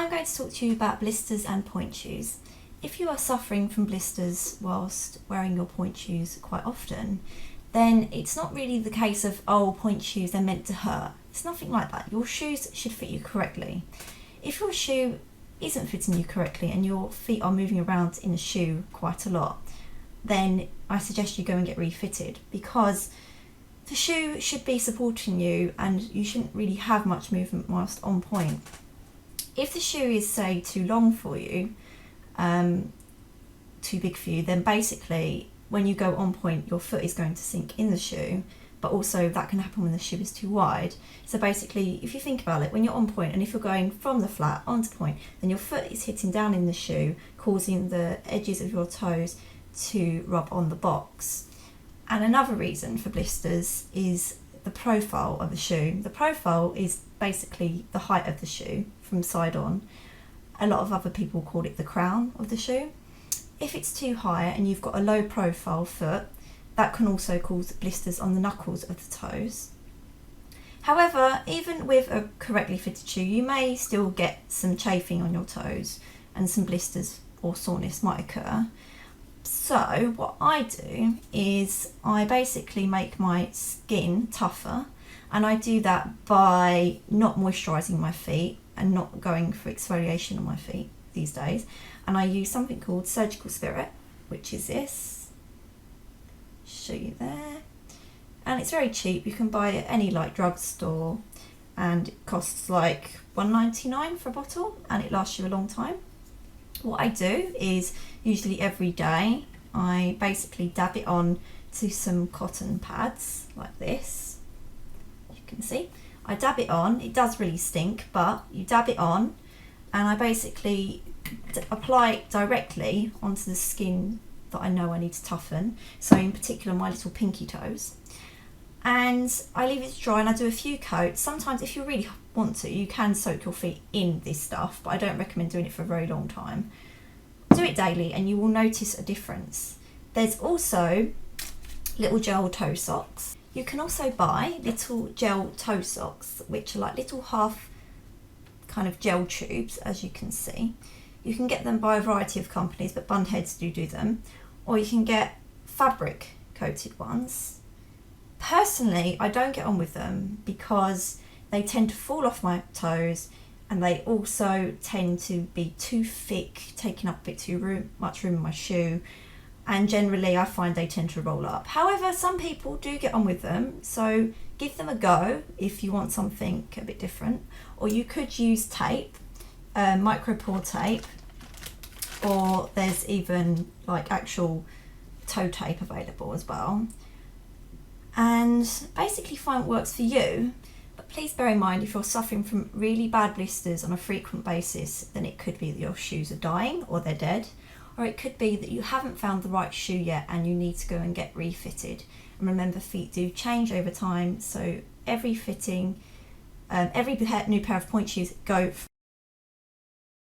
I'm going to talk to you about blisters and pointe shoes. If you are suffering from blisters whilst wearing your pointe shoes quite often, then it's not really the case of, oh, pointe shoes, they're meant to hurt. It's nothing like that. Your shoes should fit you correctly. If your shoe isn't fitting you correctly and your feet are moving around in a shoe quite a lot, then I suggest you go and get refitted, because the shoe should be supporting you and you shouldn't really have much movement whilst on pointe. If the shoe is, say, too long for you, too big for you, then basically when you go on pointe, your foot is going to sink in the shoe, but also that can happen when the shoe is too wide. So basically, if you think about it, when you're on pointe and if you're going from the flat onto pointe, then your foot is hitting down in the shoe, causing the edges of your toes to rub on the box. And another reason for blisters is the profile of the shoe. The profile is basically the height of the shoe from side on. A lot of other people call it the crown of the shoe. If it's too high and you've got a low profile foot, that can also cause blisters on the knuckles of the toes. However, even with a correctly fitted shoe, you may still get some chafing on your toes and some blisters or soreness might occur. So what I do is I basically make my skin tougher, and I do that by not moisturising my feet and not going for exfoliation on my feet these days. And I use something called Surgical Spirit, which is this. Show you there. And it's very cheap. You can buy it at any drugstore, and it costs like $1.99 for a bottle, and it lasts you a long time. What I do is usually every day I basically dab it on to some cotton pads like this. You can see I dab it on. It does really stink, but you dab it on and I basically apply it directly onto the skin that I know I need to toughen, so in particular my little pinky toes. And I leave it to dry and I do a few coats. Sometimes if you really want to, you can soak your feet in this stuff, but I don't recommend doing it for a very long time. Do it daily and you will notice a difference. There's also little gel toe socks. You can also buy little gel toe socks, which are like little half kind of gel tubes, as you can see. You can get them by a variety of companies, but Bunheads do them. Or you can get fabric coated ones. Personally, I don't get on with them because they tend to fall off my toes, and they also tend to be too thick, taking up a bit too much room in my shoe, and generally I find they tend to roll up. However, some people do get on with them, so give them a go if you want something a bit different. Or you could use tape, micropore tape, or there's even actual toe tape available as well. And basically find what works for you. But please bear in mind, if you're suffering from really bad blisters on a frequent basis, then it could be that your shoes are dying or they're dead, or it could be that you haven't found the right shoe yet and you need to go and get refitted. And remember, feet do change over time, so every fitting, every new pair of pointe shoes go for